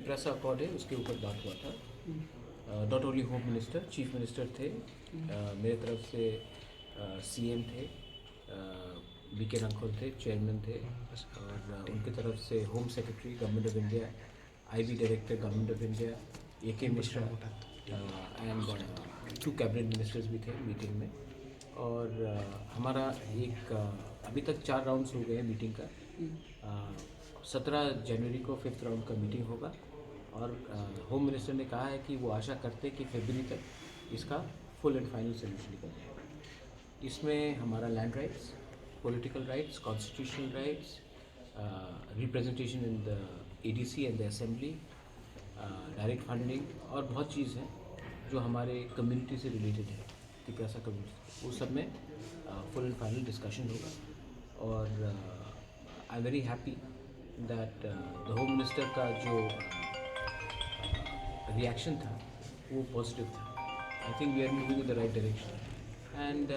Tiprasa accord है उसके ऊपर बात हुआ था। Not only home minister, chief minister थे, मेरे तरफ से सीएम थे, बीके रंखोल थे, चेयरमैन थे, और उनकी तरफ से home secretary government of India, IB director government of India AK Mishra and 2 cabinet ministers भी थे मीटिंग में। और हमारा एक अभी तक 4 राउंड्स हो गए हैं मीटिंग का। 17 जनवरी को 5th राउंड का मीटिंग होगा, और होम मिनिस्टर ने कहा है कि वो आशा करते हैं कि फरवरी तक इसका फुल एंड फाइनल सोल्यूशन निकल जाए। इसमें हमारा land rights, political rights, constitutional rights, representation in the ADC and the assembly, direct funding और बहुत चीज़ हैं जो हमारे कम्युनिटी से रिलेटेड है, तिपरासा कम्युनिटी, वो सब में फुल एंड फाइनल डिस्कशन होगा। और I am very happy that the home minister का जो रिएक्शन था वो पॉजिटिव था। I think we are moving in the right direction, and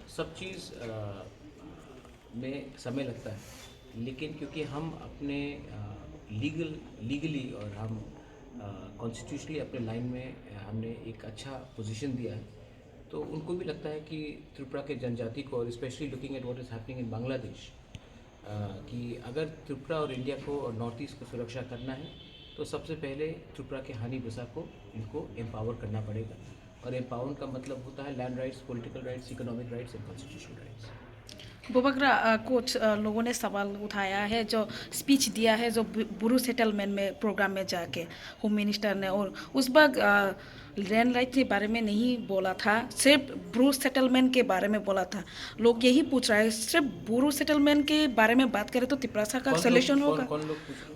सब चीज़ में समय लगता है, लेकिन क्योंकि हम अपने लीगली और हम कॉन्स्टिट्यूशनली अपने लाइन में हमने एक अच्छा पोजीशन दिया है, तो उनको भी लगता है कि त्रिपुरा के जनजाति को, और specially looking at what is happening in Bangladesh, कि अगर त्रिपुरा और इंडिया को और नॉर्थ ईस्ट को सुरक्षा करना है तो सबसे पहले त्रिपुरा के हानि बिसा को इनको एम्पावर करना पड़ेगा। और एम्पावर का मतलब होता है land rights, political rights, economic rights and constitutional rights. बुबकरा, कुछ लोगों ने सवाल उठाया है, जो स्पीच दिया है जो बुरू सेटलमेंट में प्रोग्राम में जाके होम मिनिस्टर ने, और उस वक्त लैंड राइट के बारे में नहीं बोला था, सिर्फ बुरू सेटलमेंट के बारे में बोला था। लोग यही पूछ रहा है, सिर्फ बुरू सेटलमेंट के बारे में बात करें तो तिपरासा का सोल्यूशन होगा?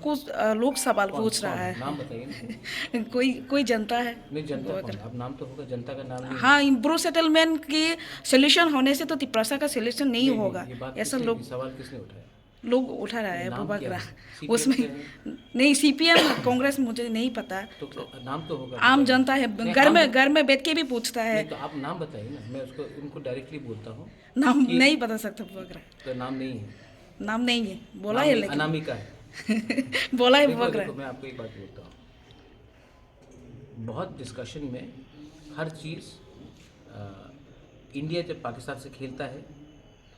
कुछ लोग सवाल पूछ रहा है। नाम बताइए। कोई जनता है। नहीं, जनता कौन? अब नाम तो होगा, जनता का नाम नहीं। हाँ, बुरू सेटलमेंट के सोल्यूशन होने से तो तिपरासा का सोल्यूशन नहीं होगा, ऐसा लोग सवाल किसने उठाया? लोग उठा रहा है बुबकरा। CPM उसमें नहीं, CPM कांग्रेस मुझे नहीं पता, तो नाम तो होगा। आम जनता है, घर में बैठ के भी पूछता है। तो आप नाम बताइए ना, मैं उसको उनको डायरेक्टली बोलता हूँ। नाम नहीं बता सकता बुबकरा। तो नाम नहीं है, नाम नहीं है, बोला है लेकिन अनामिका है। बोला है देखो, बुबकरा। मैं आपको एक बात बोलता हूँ, बहुत डिस्कशन में हर चीज़, इंडिया जब पाकिस्तान से खेलता है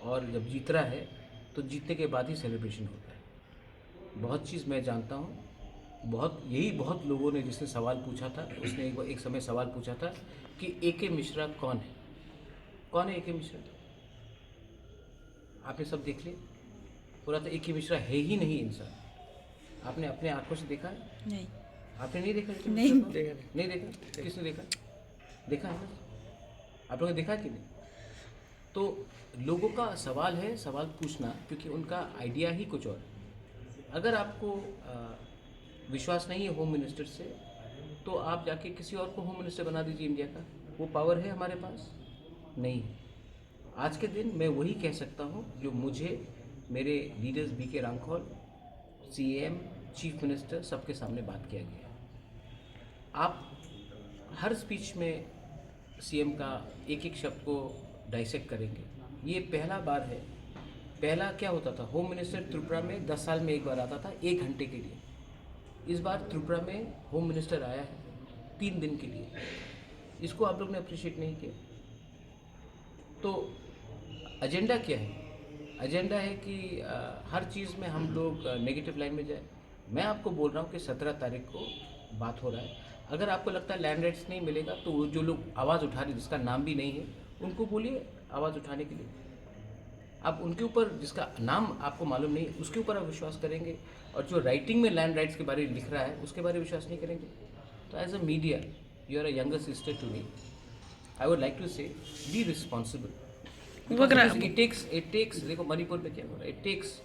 और जब जीत रहा है तो जीतने के बाद ही सेलिब्रेशन होता है। बहुत चीज़ मैं जानता हूँ, बहुत लोगों ने जिसने सवाल पूछा था, उसने एक समय सवाल पूछा था कि AK मिश्रा कौन है? कौन है AK मिश्रा? आपने सब देख लिया, पूरा तो AK मिश्रा है ही नहीं इंसान। आपने अपने आंखों से देखा है? नहीं। आपने नहीं देखा? नहीं देखा। किसने देखा? देखा है ना? आप लोगों ने देखा कि नहीं? तो लोगों का सवाल है, सवाल पूछना, क्योंकि उनका आइडिया ही कुछ और है। अगर आपको विश्वास नहीं है होम मिनिस्टर से, तो आप जाके किसी और को होम मिनिस्टर बना दीजिए इंडिया का। वो पावर है हमारे पास? नहीं। आज के दिन मैं वही कह सकता हूँ जो मुझे मेरे leaders BK रंखोल, CM, chief minister, सबके सामने बात किया गया। आप हर स्पीच में CM का एक शब्द को डाइसेक्ट करेंगे, ये पहला बार है। पहला क्या होता था, होम मिनिस्टर त्रिपुरा में 10 साल में एक बार आता था 1 घंटे के लिए। इस बार त्रिपुरा में होम मिनिस्टर आया है 3 दिन के लिए। इसको आप लोग ने अप्रिशिएट नहीं किया। तो एजेंडा क्या है? एजेंडा है कि हर चीज़ में हम लोग नेगेटिव लाइन में जाए। मैं आपको बोल रहा हूँ कि 17 तारीख को बात हो रहा है। अगर आपको लगता है लैंड राइट्स नहीं मिलेगा, तो वो जो लोग आवाज़ उठा रहे, जिसका नाम भी नहीं है, उनको बोलिए आवाज़ उठाने के लिए। आप उनके ऊपर, जिसका नाम आपको मालूम नहीं, उसके ऊपर आप विश्वास करेंगे, और जो राइटिंग में लैंड राइट्स के बारे में लिख रहा है उसके बारे में विश्वास नहीं करेंगे। तो as a media, you are a younger sister to me, I would like to say be responsible. It takes देखो मणिपुर में क्या हो रहा है, इट टेक्स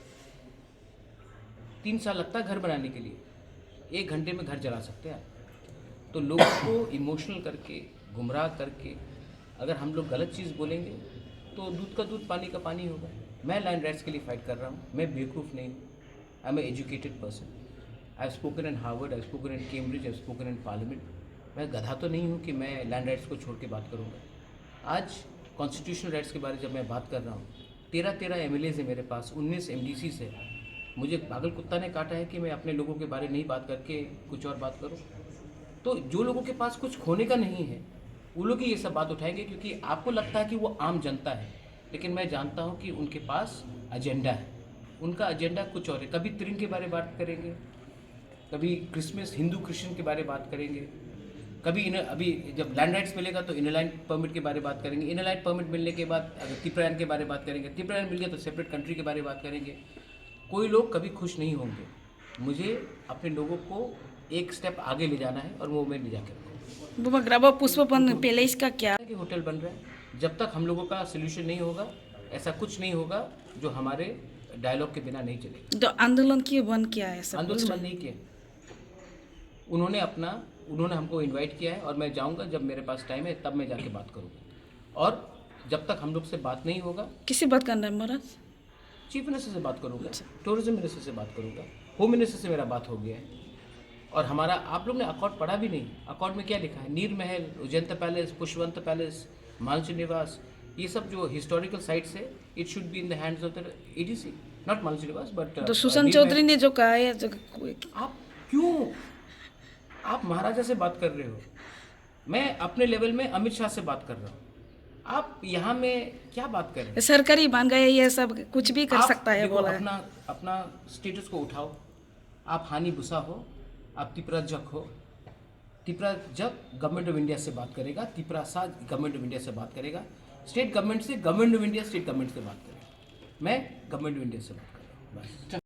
3 साल लगता है घर बनाने के लिए, 1 घंटे में घर जला सकते हैं। तो लोगों को इमोशनल करके, गुमराह करके, अगर हम लोग गलत चीज़ बोलेंगे तो दूध का दूध, पानी का पानी होगा। मैं लैंड राइट्स के लिए फाइट कर रहा हूँ, मैं बेवकूफ़ नहीं हूँ। I am a educated person, I have spoken in Harvard, I have spoken in Cambridge, I have spoken in parliament. मैं गधा तो नहीं हूँ कि मैं लैंड राइट्स को छोड़ के बात करूँगा। आज कॉन्स्टिट्यूशनल राइट्स के बारे में जब मैं बात कर रहा हूँ, 13 MLAs है मेरे पास, 19 MDCs है, मुझे पागल कुत्ता ने काटा है कि मैं अपने लोगों के बारे में नहीं बात करके कुछ और बात करूं? तो जो लोगों के पास कुछ खोने का नहीं है वो लोग ही ये सब बात उठाएंगे, क्योंकि आपको लगता है कि वो आम जनता है, लेकिन मैं जानता हूँ कि उनके पास एजेंडा है। उनका एजेंडा कुछ और है। कभी त्रिंग के बारे में बात करेंगे, कभी क्रिसमस हिंदू क्रिश्चियन के बारे में बात करेंगे, कभी अभी जब लैंड राइट्स मिलेगा तो इनर लाइन परमिट के बारे में बात करेंगे, इनर लाइन परमिट मिलने के बाद अगर तिपरायन के बारे में बात करेंगे, तिपरायन मिल गया तो सेपरेट कंट्री के बारे में बात करेंगे। कोई लोग कभी खुश नहीं होंगे। मुझे अपने लोगों को एक स्टेप आगे ले जाना है और वो मैं ले जाकर रखूँ। Bumagraba Puspapan Palace का क्या? कि होटल बन रहा है, जब तक हम लोगों का सोल्यूशन नहीं होगा ऐसा कुछ नहीं होगा जो हमारे डायलॉग के बिना नहीं चलेगा। तो आंदोलन की बंद किया है सब आंदोलन बंद नहीं किया, उन्होंने हमको इनवाइट किया है और मैं जाऊंगा जब मेरे पास टाइम है तब मैं जाके बात करूंगा। और जब तक हम लोग से बात नहीं होगा, किसी बात करना है महाराज? चीफ मिनिस्टर से बात करूंगा, टूरिज्म मिनिस्टर से बात करूंगा, होम मिनिस्टर से मेरा बात हो गया है। और हमारा आप लोग ने अकॉर्ड पढ़ा भी नहीं, अकॉर्ड में क्या लिखा है? नीर महल, उजैंत पैलेस, पुष्पवंत पैलेस, मालची निवास, ये सब जो हिस्टोरिकल साइट्स है it should be in the hands of the ADC, not Malchi Niwas but. तो सुशांत चौधरी ने जो कहा है आप क्यों आप महाराजा से बात कर रहे हो? मैं अपने लेवल में अमित शाह से बात कर रहा हूँ, आप यहाँ में क्या बात कर रहे हैं? सरकारी बन गए, ये सब कुछ भी कर सकता है देखो, बोला है। अपना स्टेटस को उठाओ। आप हानि भूसा हो, आप तिपरा जग हो। तिपरा जग गवर्नमेंट ऑफ इंडिया से बात करेगा, तिपरा सा गवर्नमेंट ऑफ इंडिया से बात करेगा, स्टेट गवर्नमेंट से government of India state government से बात करेगा। मैं गवर्नमेंट ऑफ इंडिया से बात कर रहा हूँ बस।